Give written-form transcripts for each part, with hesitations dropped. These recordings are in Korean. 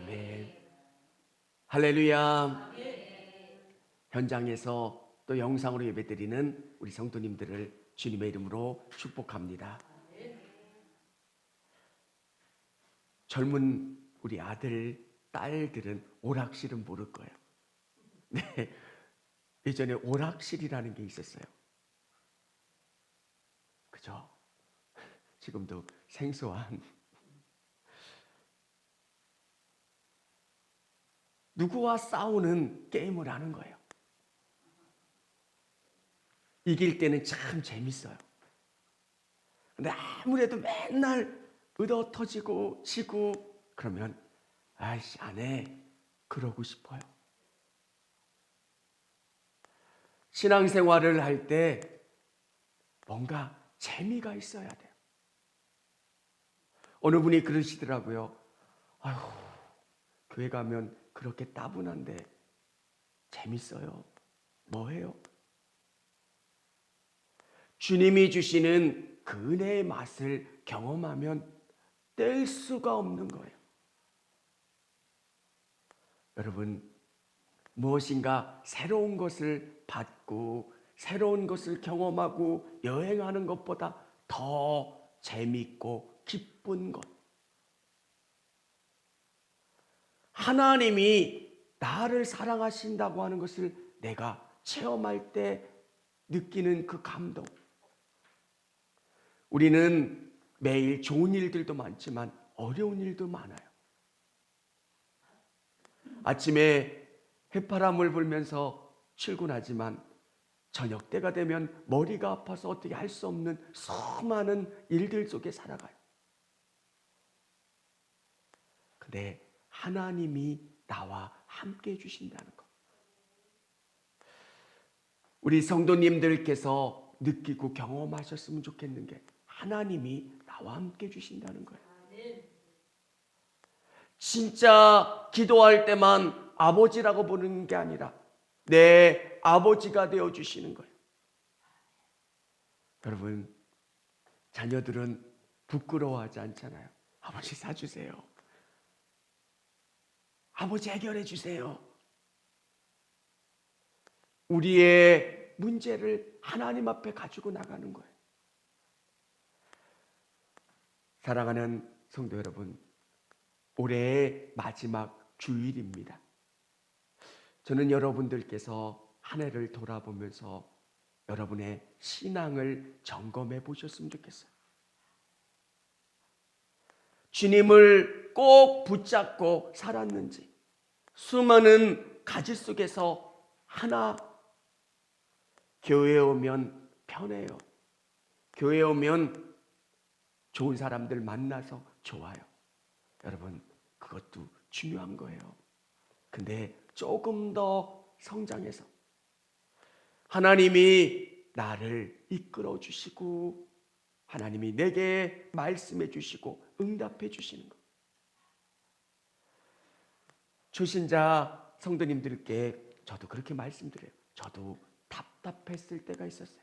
아멘. 할렐루야. 현장에서 또 영상으로 예배드리는 우리 성도님들을 주님의 이름으로 축복합니다. 젊은 우리 아들, 딸들은 오락실은 모를 거예요. 네, 예전에 오락실이라는 게 있었어요. 그죠? 지금도 생소한. 누구와 싸우는 게임을 하는 거예요. 이길 때는 참 재밌어요. 근데 아무래도 맨날 얻어 터지고 지고 그러면 아이씨 안 해. 그러고 싶어요. 신앙생활을 할 때 뭔가 재미가 있어야 돼요. 어느 분이 그러시더라고요. 아휴, 교회 가면 그렇게 따분한데 재밌어요. 뭐 해요? 주님이 주시는 그 은혜의 맛을 경험하면 뗄 수가 없는 거예요. 여러분, 무엇인가 새로운 것을 받고 새로운 것을 경험하고 여행하는 것보다 더 재밌고 기쁜 것. 하나님이 나를 사랑하신다고 하는 것을 내가 체험할 때 느끼는 그 감동. 우리는 매일 좋은 일들도 많지만 어려운 일도 많아요. 아침에 해바람을 불면서 출근하지만 저녁 때가 되면 머리가 아파서 어떻게 할 수 없는 수많은 일들 속에 살아가요. 근데 하나님이 나와 함께 해주신다는 것. 우리 성도님들께서 느끼고 경험하셨으면 좋겠는 게 하나님이 나와 함께 해주신다는 거예요. 진짜 기도할 때만 아버지라고 부르는 게 아니라 내 아버지가 되어주시는 거예요. 여러분, 자녀들은 부끄러워하지 않잖아요. 아버지 사주세요. 아버지 해결해 주세요. 우리의 문제를 하나님 앞에 가지고 나가는 거예요. 사랑하는 성도 여러분, 올해의 마지막 주일입니다. 저는 여러분들께서 한 해를 돌아보면서 여러분의 신앙을 점검해 보셨으면 좋겠어요. 주님을 꼭 붙잡고 살았는지, 수많은 가지 속에서 하나, 교회에 오면 편해요. 교회에 오면 좋은 사람들 만나서 좋아요. 여러분, 그것도 중요한 거예요. 근데 조금 더 성장해서 하나님이 나를 이끌어 주시고 하나님이 내게 말씀해 주시고 응답해 주시는 것. 초신자 성도님들께 저도 그렇게 말씀드려요. 저도 답답했을 때가 있었어요.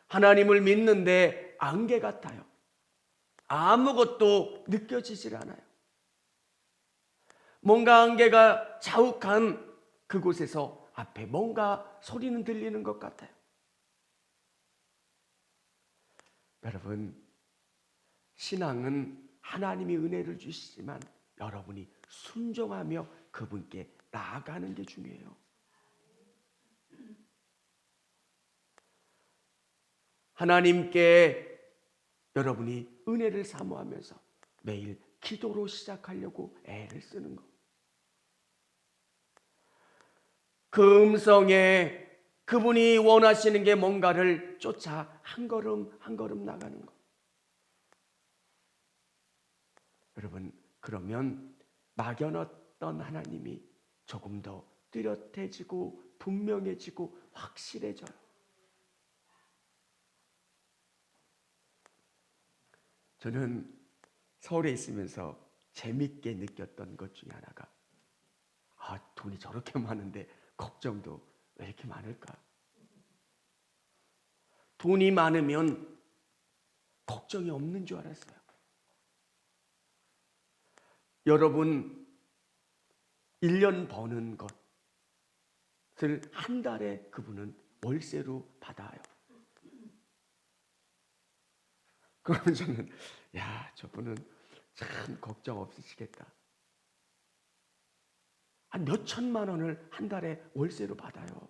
하나님을 믿는데 안개 같아요. 아무것도 느껴지질 않아요. 뭔가 안개가 자욱한 그곳에서 앞에 뭔가 소리는 들리는 것 같아요. 여러분, 신앙은 하나님이 은혜를 주시지만 여러분이 순종하며 그분께 나아가는 게 중요해요. 하나님께 여러분이 은혜를 사모하면서 매일 기도로 시작하려고 애를 쓰는 것. 그 음성에 그분이 원하시는 게 뭔가를 쫓아 한 걸음 한 걸음 나가는 것. 여러분, 그러면 막연했던 하나님이 조금 더 뚜렷해지고 분명해지고 확실해져요. 저는 서울에 있으면서 재밌게 느꼈던 것 중에 하나가 돈이 저렇게 많은데 걱정도 왜 이렇게 많을까? 돈이 많으면 걱정이 없는 줄 알았어요. 여러분 1년 버는 것을 한 달에 그분은 월세로 받아요. 그러면 저는 저분은 참 걱정 없으시겠다. 한 몇 천만 원을 한 달에 월세로 받아요.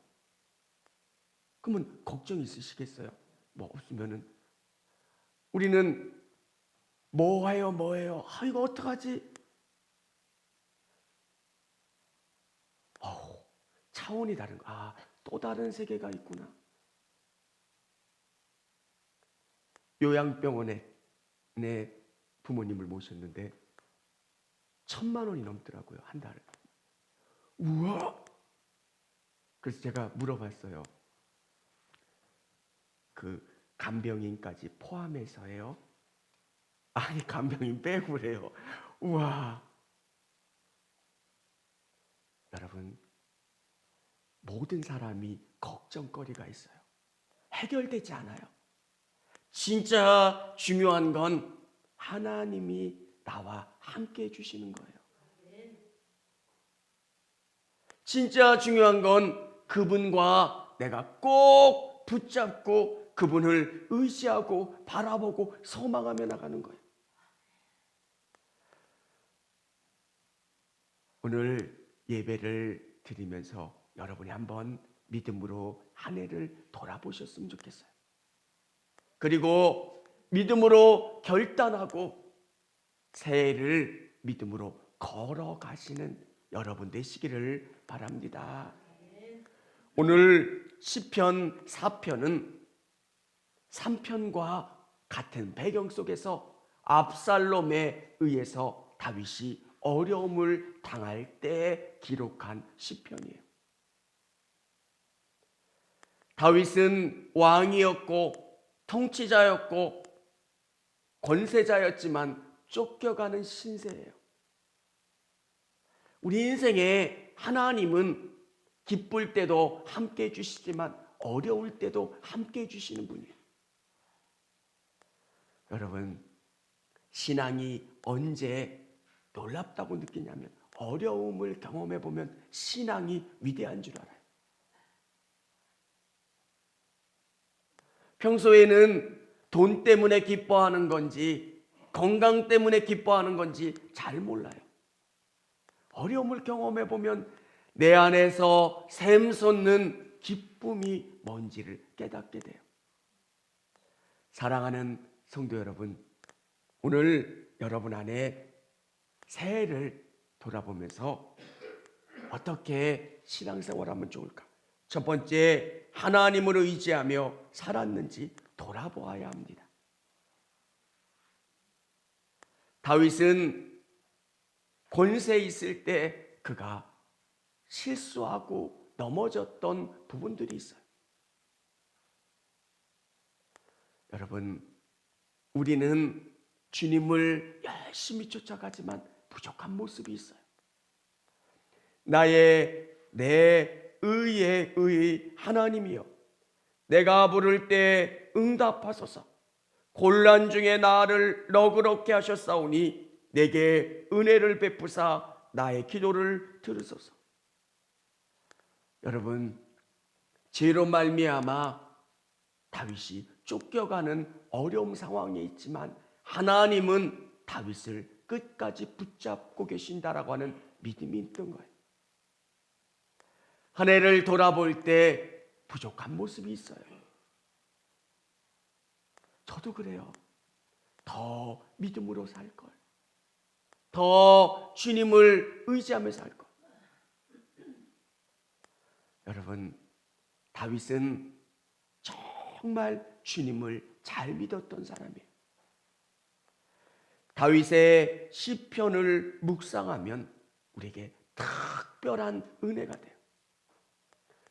그러면 걱정 있으시겠어요? 뭐 없으면은 우리는 뭐해요? 이거 어떡하지? 차원이 다른 거. 또 다른 세계가 있구나. 요양병원에 내 부모님을 모셨는데 1,000만 원이 넘더라고요, 한 달에. 우와! 그래서 제가 물어봤어요. 그 간병인까지 포함해서예요? 아니, 간병인 빼고래요. 우와! 여러분, 모든 사람이 걱정거리가 있어요. 해결되지 않아요. 진짜 중요한 건 하나님이 나와 함께 해주시는 거예요. 진짜 중요한 건 그분과 내가 꼭 붙잡고 그분을 의지하고 바라보고 소망하며 나가는 거예요. 오늘 예배를 드리면서 여러분이 한번 믿음으로 한 해를 돌아보셨으면 좋겠어요. 그리고 믿음으로 결단하고 새해를 믿음으로 걸어가시는 여러분 되시기를 바랍니다. 오늘 시편 4편은 3편과 같은 배경 속에서 압살롬에 의해서 다윗이 어려움을 당할 때 기록한 시편이에요. 다윗은 왕이었고 통치자였고 권세자였지만 쫓겨가는 신세예요. 우리 인생에 하나님은 기쁠 때도 함께 해주시지만 어려울 때도 함께 해주시는 분이에요. 여러분, 신앙이 언제 놀랍다고 느끼냐면 어려움을 경험해 보면 신앙이 위대한 줄 알아요. 평소에는 돈 때문에 기뻐하는 건지 건강 때문에 기뻐하는 건지 잘 몰라요. 어려움을 경험해 보면 내 안에서 샘솟는 기쁨이 뭔지를 깨닫게 돼요. 사랑하는 성도 여러분, 오늘 여러분 안에 새해를 돌아보면서 어떻게 신앙생활하면 좋을까? 첫 번째, 하나님을 의지하며 살았는지 돌아보아야 합니다. 다윗은 권세 있을 때 그가 실수하고 넘어졌던 부분들이 있어요. 여러분, 우리는 주님을 열심히 쫓아가지만 부족한 모습이 있어요. 내 의의 하나님이여, 내가 부를 때 응답하소서. 곤란 중에 나를 너그럽게 하셨사오니 내게 은혜를 베푸사 나의 기도를 들으소서. 여러분, 죄로 말미암아 다윗이 쫓겨가는 어려운 상황에 있지만 하나님은 다윗을 끝까지 붙잡고 계신다라고 하는 믿음이 있던 거예요. 한 해를 돌아볼 때 부족한 모습이 있어요. 저도 그래요. 더 믿음으로 살 걸. 더 주님을 의지하며 살 걸. 여러분, 다윗은 정말 주님을 잘 믿었던 사람이에요. 다윗의 시편을 묵상하면 우리에게 특별한 은혜가 돼요.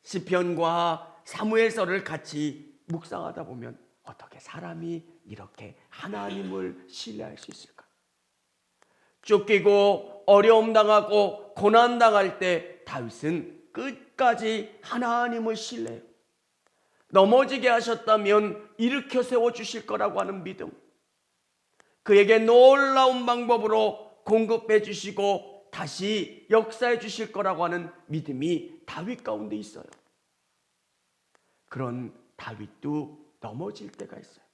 시편과 사무엘서를 같이 묵상하다 보면 어떻게 사람이 이렇게 하나님을 신뢰할 수 있을까? 쫓기고 어려움 당하고 고난 당할 때 다윗은 끝까지 하나님을 신뢰해요. 넘어지게 하셨다면 일으켜 세워 주실 거라고 하는 믿음. 그에게 놀라운 방법으로 공급해 주시고 다시 역사해 주실 거라고 하는 믿음이 다윗 가운데 있어요. 그런 다윗도 넘어질 때가 있어요.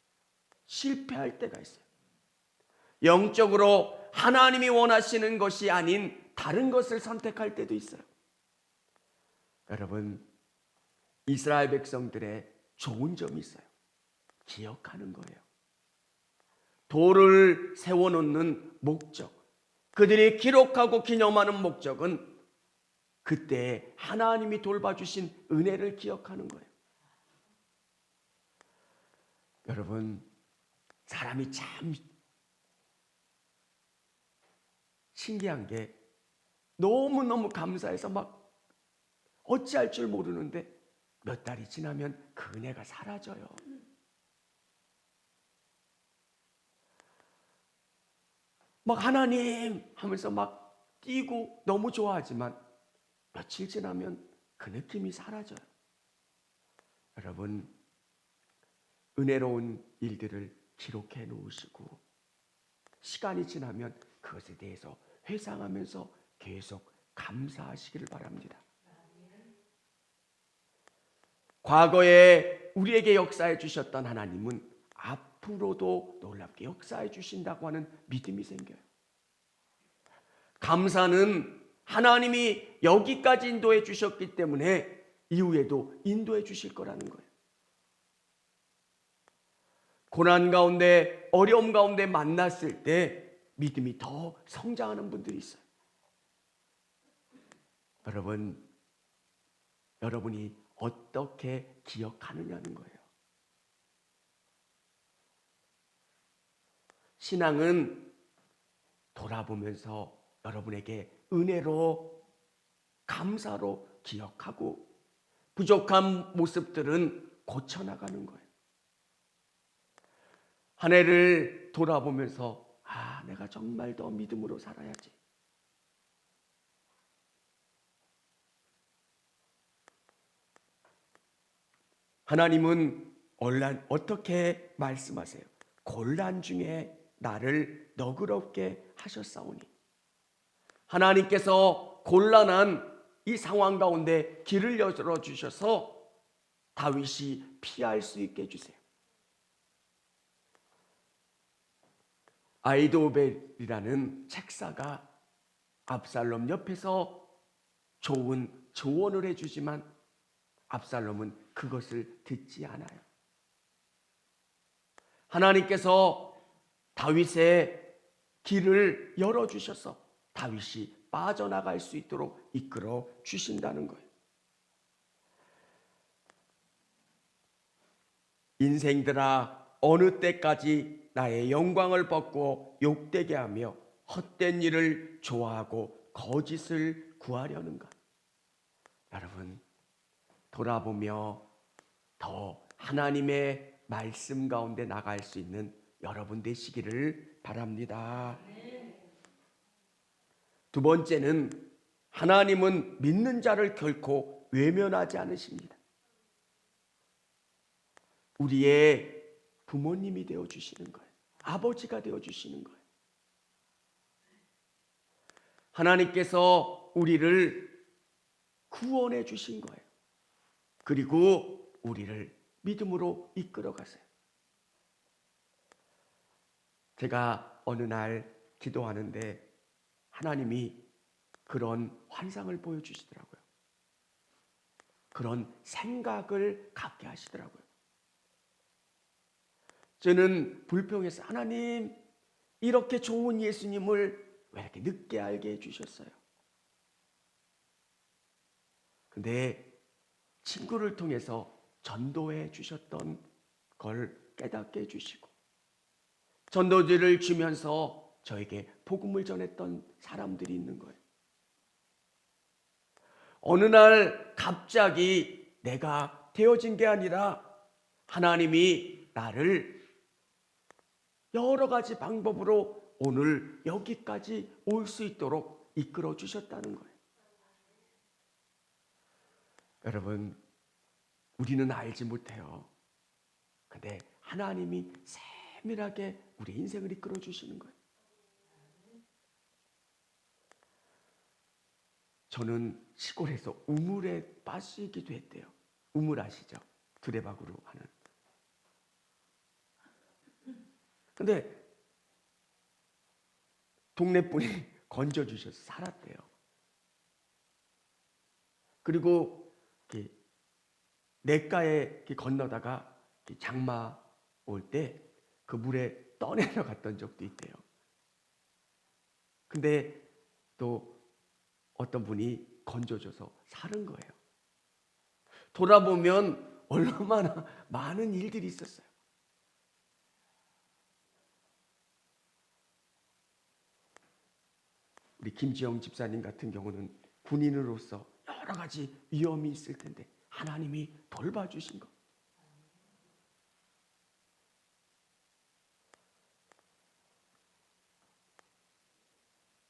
실패할 때가 있어요. 영적으로 하나님이 원하시는 것이 아닌 다른 것을 선택할 때도 있어요. 여러분, 이스라엘 백성들의 좋은 점이 있어요. 기억하는 거예요. 돌을 세워놓는 목적, 그들이 기록하고 기념하는 목적은 그때 하나님이 돌봐주신 은혜를 기억하는 거예요. 여러분, 사람이 참 신기한 게 너무너무 감사해서 막 어찌할 줄 모르는데 몇 달이 지나면 그 은혜가 사라져요. 막 하나님 하면서 막 뛰고 너무 좋아하지만 며칠 지나면 그 느낌이 사라져요. 여러분, 은혜로운 일들을 기록해 놓으시고 시간이 지나면 그것에 대해서 회상하면서 계속 감사하시기를 바랍니다. 과거에 우리에게 역사해 주셨던 하나님은 앞으로도 놀랍게 역사해 주신다고 하는 믿음이 생겨요. 감사는 하나님이 여기까지 인도해 주셨기 때문에 이후에도 인도해 주실 거라는 거예요. 고난 가운데, 어려움 가운데 만났을 때 믿음이 더 성장하는 분들이 있어요. 여러분이 어떻게 기억하느냐는 거예요. 신앙은 돌아보면서 여러분에게 은혜로, 감사로 기억하고 부족한 모습들은 고쳐나가는 거예요. 한 해를 돌아보면서 내가 정말 더 믿음으로 살아야지. 하나님은 어떻게 말씀하세요? 곤란 중에 나를 너그럽게 하셨사오니. 하나님께서 곤란한 이 상황 가운데 길을 열어주셔서 다윗이 피할 수 있게 해주세요. 아이도벨이라는 책사가 압살롬 옆에서 좋은 조언을 해주지만 압살롬은 그것을 듣지 않아요. 하나님께서 다윗의 길을 열어주셔서 다윗이 빠져나갈 수 있도록 이끌어 주신다는 거예요. 인생들아, 어느 때까지 나의 영광을 벗고 욕되게 하며 헛된 일을 좋아하고 거짓을 구하려는가? 여러분, 돌아보며 더 하나님의 말씀 가운데 나갈 수 있는 여러분 되시기를 바랍니다. 두 번째는 하나님은 믿는 자를 결코 외면하지 않으십니다. 우리의 부모님이 되어주시는 거예요. 아버지가 되어주시는 거예요. 하나님께서 우리를 구원해 주신 거예요. 그리고 우리를 믿음으로 이끌어 가세요. 제가 어느 날 기도하는데 하나님이 그런 환상을 보여주시더라고요. 그런 생각을 갖게 하시더라고요. 저는 불평해서 하나님, 이렇게 좋은 예수님을 왜 이렇게 늦게 알게 해주셨어요? 근데 친구를 통해서 전도해 주셨던 걸 깨닫게 해주시고 전도지를 주면서 저에게 복음을 전했던 사람들이 있는 거예요. 어느 날 갑자기 내가 되어진 게 아니라 하나님이 나를 여러 가지 방법으로 오늘 여기까지 올 수 있도록 이끌어 주셨다는 거예요. 여러분, 우리는 알지 못해요. 근데 하나님이 세밀하게 우리 인생을 이끌어 주시는 거예요. 저는 시골에서 우물에 빠지기도 했대요. 우물 아시죠? 두레박으로 하는. 근데 동네 분이 건져주셔서 살았대요. 그리고 냇가에 건너다가 장마 올 때 그 물에 떠내려 갔던 적도 있대요. 근데 또 어떤 분이 건져줘서 사는 거예요. 돌아보면 얼마나 많은 일들이 있었어요. 우리 김지영 집사님 같은 경우는 군인으로서 여러 가지 위험이 있을 텐데 하나님이 돌봐주신 것.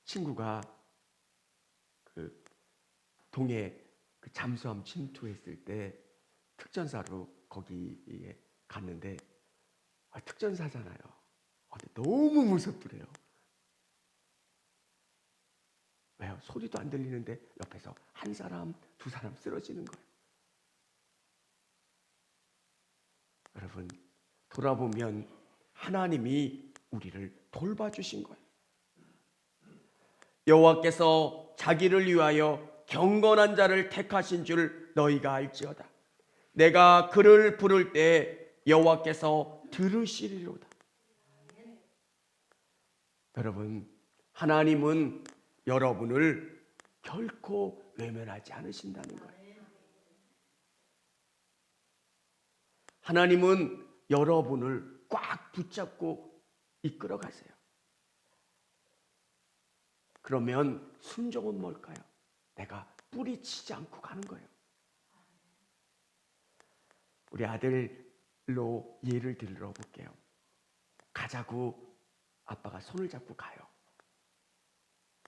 친구가 그 동해 그 잠수함 침투했을 때 특전사로 거기에 갔는데 특전사잖아요. 근데 너무 무섭더래요. 왜요? 소리도 안 들리는데 옆에서 한 사람, 두 사람 쓰러지는 거예요. 여러분, 돌아보면 하나님이 우리를 돌봐주신 거예요. 여호와께서 자기를 위하여 경건한 자를 택하신 줄 너희가 알지어다. 내가 그를 부를 때 여호와께서 들으시리로다. 여러분, 하나님은 여러분을 결코 외면하지 않으신다는 거예요. 하나님은 여러분을 꽉 붙잡고 이끌어 가세요. 그러면 순종은 뭘까요? 내가 뿌리치지 않고 가는 거예요. 우리 아들로 예를 들어 볼게요. 가자고 아빠가 손을 잡고 가요.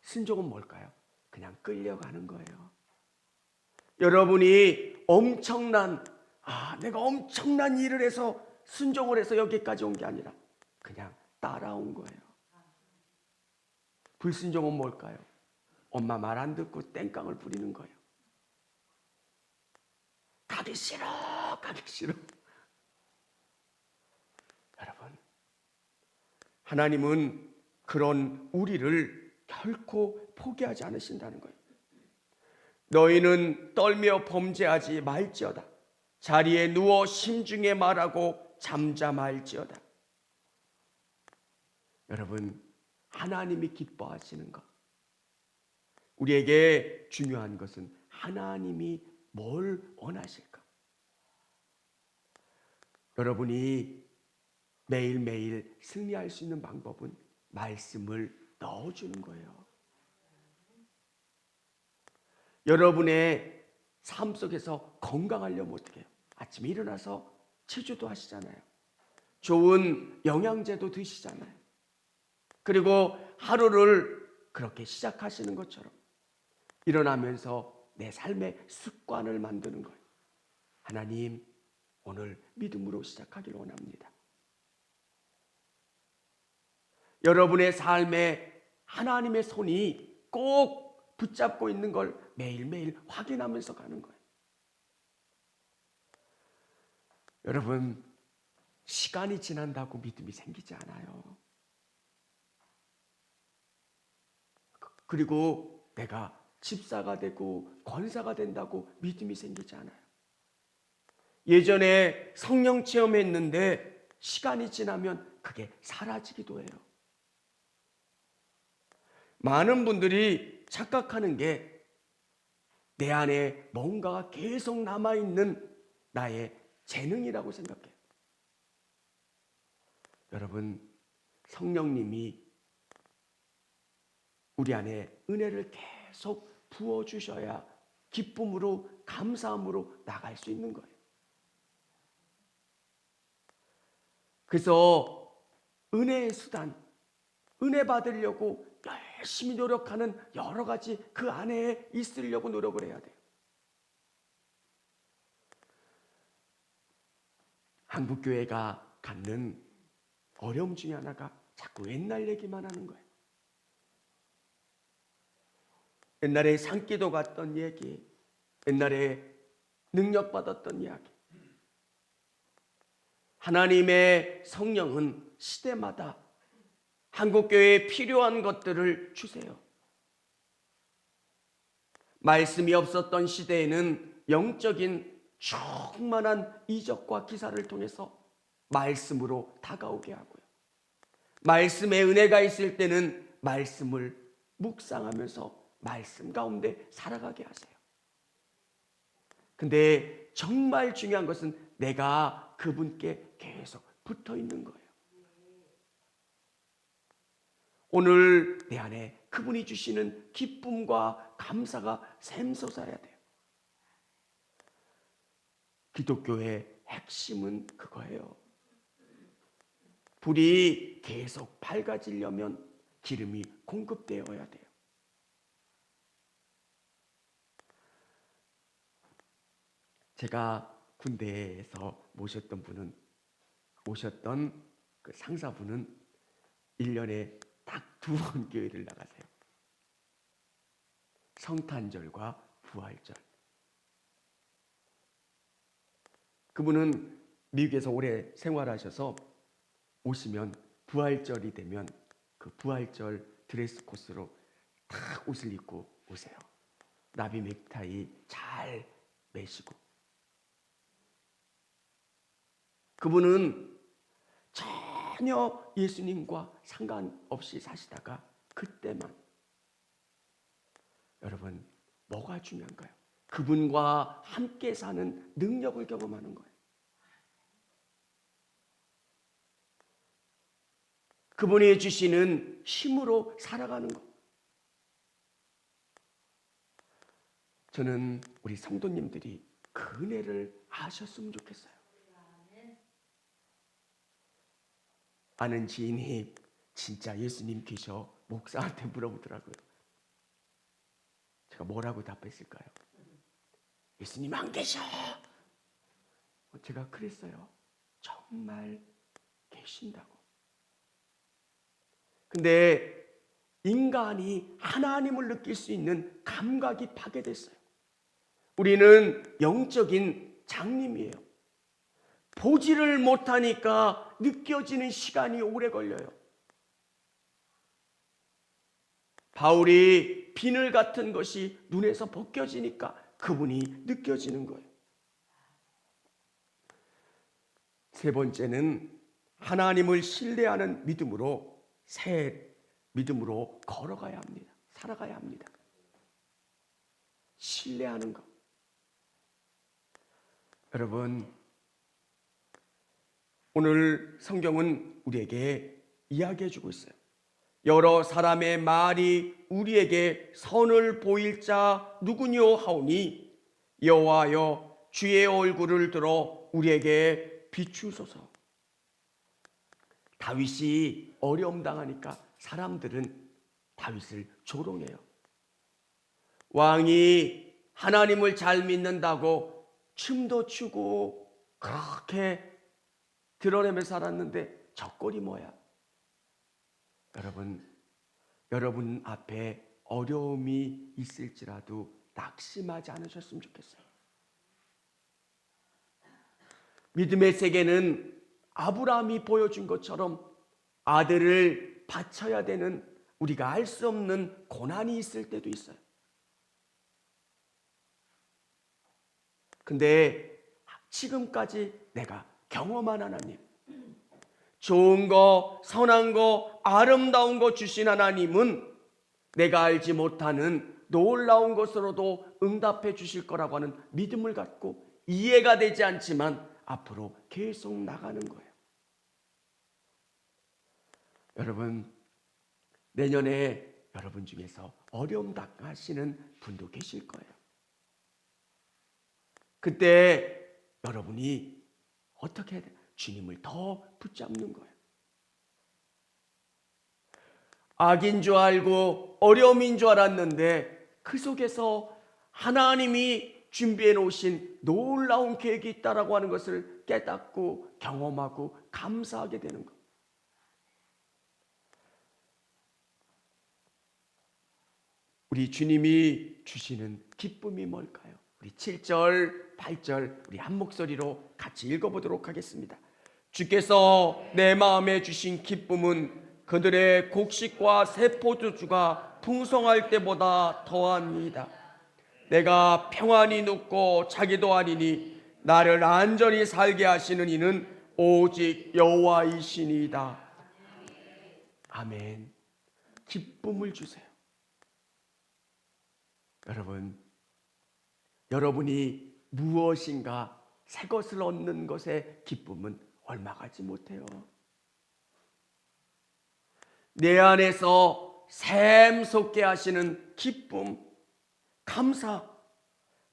순종은 뭘까요? 그냥 끌려가는 거예요. 여러분이 내가 엄청난 일을 해서 순종을 해서 여기까지 온 게 아니라 그냥 따라온 거예요. 불순종은 뭘까요? 엄마 말 안 듣고 땡깡을 부리는 거예요. 가기 싫어, 가기 싫어. 여러분, 하나님은 그런 우리를 결코 포기하지 않으신다는 거예요. 너희는 떨며 범죄하지 말지어다. 자리에 누워 심중에 말하고 잠잠할지어다. 여러분, 하나님이 기뻐하시는 것. 우리에게 중요한 것은 하나님이 뭘 원하실까? 여러분이 매일매일 승리할 수 있는 방법은 말씀을 넣어주는 거예요. 여러분의 삶 속에서 건강하려면 어떻게 해요? 아침에 일어나서 체조도 하시잖아요. 좋은 영양제도 드시잖아요. 그리고 하루를 그렇게 시작하시는 것처럼 일어나면서 내 삶의 습관을 만드는 거예요. 하나님, 오늘 믿음으로 시작하기를 원합니다. 여러분의 삶에 하나님의 손이 꼭 붙잡고 있는 걸 매일매일 확인하면서 가는 거예요. 여러분, 시간이 지난다고 믿음이 생기지 않아요. 그리고 내가 집사가 되고 권사가 된다고 믿음이 생기지 않아요. 예전에 성령 체험했는데 시간이 지나면 그게 사라지기도 해요. 많은 분들이 착각하는 게 내 안에 뭔가가 계속 남아있는 나의 재능이라고 생각해요. 여러분, 성령님이 우리 안에 은혜를 계속 부어주셔야 기쁨으로, 감사함으로 나갈 수 있는 거예요. 그래서 은혜의 수단, 은혜 받으려고 열심히 노력하는 여러 가지 그 안에 있으려고 노력을 해야 돼요. 한국교회가 갖는 어려움 중에 하나가 자꾸 옛날 얘기만 하는 거예요. 옛날에 산기도 갔던 얘기, 옛날에 능력받았던 이야기. 하나님의 성령은 시대마다 한국교회에 필요한 것들을 주세요. 말씀이 없었던 시대에는 영적인 충만한 이적과 기사를 통해서 말씀으로 다가오게 하고요. 말씀의 은혜가 있을 때는 말씀을 묵상하면서 말씀 가운데 살아가게 하세요. 근데 정말 중요한 것은 내가 그분께 계속 붙어 있는 거예요. 오늘 내 안에 그분이 주시는 기쁨과 감사가 샘솟아야 돼요. 기독교의 핵심은 그거예요. 불이 계속 밝아지려면 기름이 공급되어야 돼요. 제가 군대에서 모셨던 그 상사분은 1년에 딱 2번 교회를 나가세요. 성탄절과 부활절. 그분은 미국에서 오래 생활하셔서 오시면 부활절이 되면 그 부활절 드레스 코스로 딱 옷을 입고 오세요. 나비 넥타이 잘 매시고. 그분은 전혀 예수님과 상관없이 사시다가 그때만. 여러분, 뭐가 중요한가요? 그분과 함께 사는 능력을 경험하는 거예요. 그분이 주시는 힘으로 살아가는 것. 저는 우리 성도님들이 그 은혜를 아셨으면 좋겠어요. 아는 지인이 진짜 예수님 계셔 목사한테 물어보더라고요. 제가 뭐라고 답했을까요? 예수님 안 계셔. 제가 그랬어요. 정말 계신다고. 근데 인간이 하나님을 느낄 수 있는 감각이 파괴됐어요. 우리는 영적인 장님이에요. 보지를 못하니까 느껴지는 시간이 오래 걸려요. 바울이 비늘 같은 것이 눈에서 벗겨지니까 그분이 느껴지는 거예요. 세 번째는 하나님을 신뢰하는 믿음으로 걸어가야 합니다. 살아가야 합니다. 신뢰하는 것. 여러분, 오늘 성경은 우리에게 이야기해 주고 있어요. 여러 사람의 말이 우리에게 선을 보일 자 누구뇨 하오니 여호와여 주의 얼굴을 들어 우리에게 비추소서. 다윗이 어려움 당하니까 사람들은 다윗을 조롱해요. 왕이 하나님을 잘 믿는다고 춤도 추고 그렇게 드러내며 살았는데 저꼴이 뭐야? 여러분 앞에 어려움이 있을지라도 낙심하지 않으셨으면 좋겠어요. 믿음의 세계는 아브라함이 보여준 것처럼 아들을 바쳐야 되는 우리가 알 수 없는 고난이 있을 때도 있어요. 근데 지금까지 내가 경험한 하나님, 좋은 거, 선한 거, 아름다운 거 주신 하나님은 내가 알지 못하는 놀라운 것으로도 응답해 주실 거라고 하는 믿음을 갖고 이해가 되지 않지만 앞으로 계속 나가는 거예요. 여러분, 내년에 여러분 중에서 어려움 당하시는 분도 계실 거예요. 그때 여러분이 어떻게 해야 돼요? 주님을 더 붙잡는 거예요. 악인 줄 알고 어려움인 줄 알았는데 그 속에서 하나님이 준비해 놓으신 놀라운 계획이 있다라고 하는 것을 깨닫고 경험하고 감사하게 되는 것. 우리 주님이 주시는 기쁨이 뭘까요? 우리 7절, 8절 우리 한 목소리로 같이 읽어보도록 하겠습니다. 주께서 내 마음에 주신 기쁨은 그들의 곡식과 새 포도주가 풍성할 때보다 더합니다. 내가 평안히 눕고 자기도 아니니 나를 안전히 살게 하시는 이는 오직 여호와이시니이다. 아멘. 기쁨을 주세요. 여러분이 무엇인가 새 것을 얻는 것의 기쁨은 얼마 가지 못해요. 내 안에서 샘솟게 하시는 기쁨, 감사.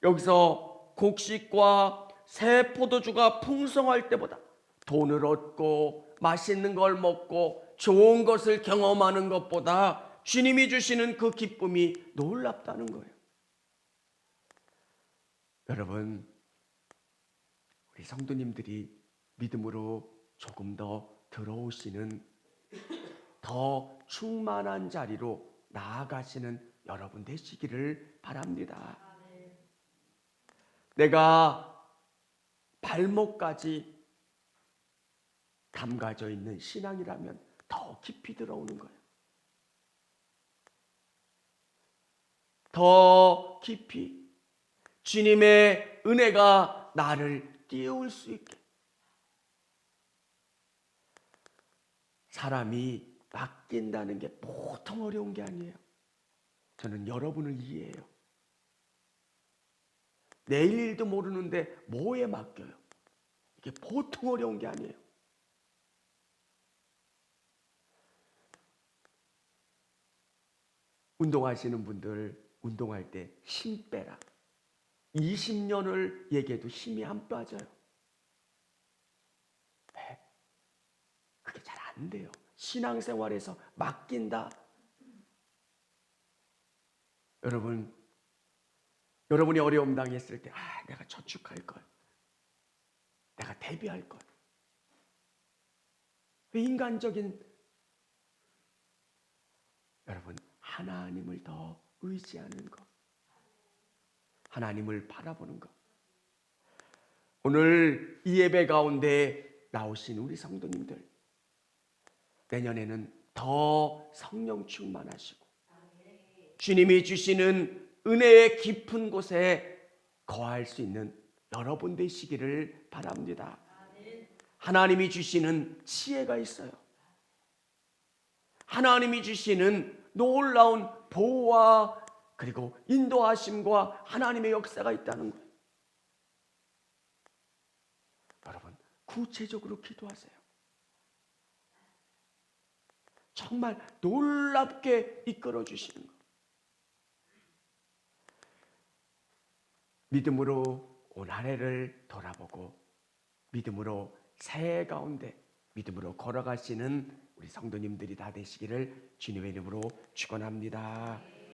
여기서 곡식과 새 포도주가 풍성할 때보다 돈을 얻고 맛있는 걸 먹고 좋은 것을 경험하는 것보다 주님이 주시는 그 기쁨이 놀랍다는 거예요. 여러분, 우리 성도님들이 믿음으로 조금 더 들어오시는 더 충만한 자리로 나아가시는 여러분 되시기를 바랍니다. 내가 발목까지 담가져 있는 신앙이라면 더 깊이 들어오는 거예요. 더 깊이 주님의 은혜가 나를 띄울 수 있게. 사람이 맡긴다는 게 보통 어려운 게 아니에요. 저는 여러분을 이해해요. 내일 일도 모르는데 뭐에 맡겨요? 이게 보통 어려운 게 아니에요. 운동하시는 분들 운동할 때 힘 빼라. 20년을 얘기해도 힘이 안 빠져요. 왜? 그게 잘 안 돼요. 신앙생활에서 맡긴다. 여러분이 어려움 당했을 때 내가 저축할 걸. 내가 대비할 걸. 인간적인 여러분 하나님을 더 의지하는 것. 하나님을 바라보는 것. 오늘 이 예배 가운데 나오신 우리 성도님들 내년에는 더 성령 충만하시고 주님이 주시는 은혜의 깊은 곳에 거할 수 있는 여러분 되시기를 바랍니다. 하나님이 주시는 지혜가 있어요. 하나님이 주시는 놀라운 보호와 그리고 인도하심과 하나님의 역사가 있다는 거예요. 여러분 구체적으로 기도하세요. 정말 놀랍게 이끌어 주시는 것. 믿음으로 온 한 해를 돌아보고 믿음으로 새해 가운데 믿음으로 걸어가시는 우리 성도님들이 다 되시기를 주님의 이름으로 축원합니다.